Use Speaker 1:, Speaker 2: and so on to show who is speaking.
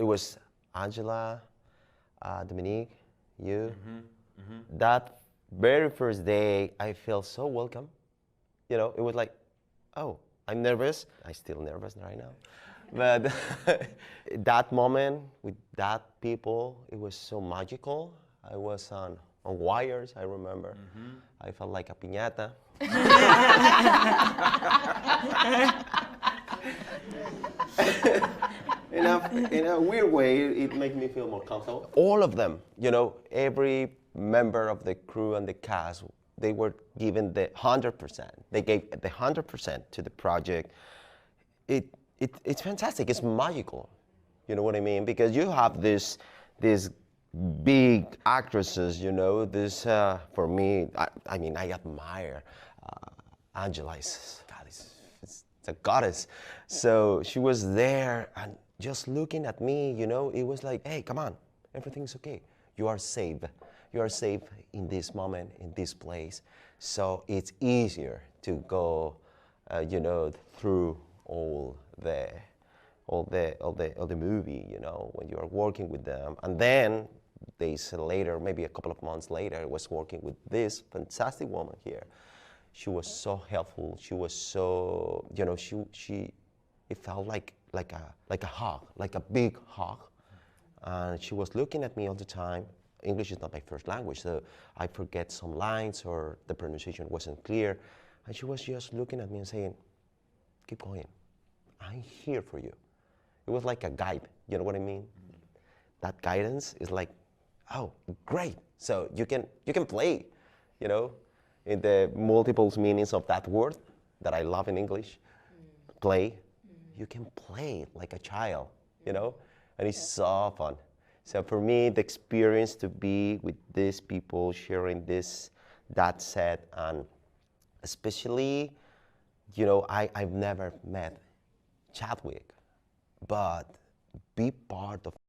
Speaker 1: was Angela, Dominique, you. That very first day, I felt so welcome. You know, it was like, oh, I'm nervous. I'm still nervous right now. But that moment with that people, it was so magical. I was on wires, I remember. I felt like a piñata. In a weird way, it made me feel more comfortable. All of them, you know, every member of the crew and the cast, they were given the 100%. They gave the 100% to the project. It's fantastic. It's magical. You know what I mean? Because you have these big actresses. You know, this for me. I mean, I admire Angela. God, it's a goddess. So she was there and just looking at me. You know, it was like, hey, come on, everything's okay. You are safe. You are safe in this moment, in this place. So it's easier to go, you know, through all the movie, you know, when you are working with them. And then days later, maybe a couple of months later, I was working with this fantastic woman here. She was so helpful. She was so, you know, it felt like a hug, like a big hug. And she was looking at me all the time. English is not my first language, so I forget some lines or the pronunciation wasn't clear. And she was just looking at me and saying, keep going. I'm here for you. It was like a guide, you know what I mean? That guidance is like, oh, great. So you can play, you know, in the multiple meanings of that word that I love in English, play. You can play like a child, you know, and it's so fun. So for me, the experience to be with these people sharing that set, and especially, you know, I've never met Chadwick, but be part of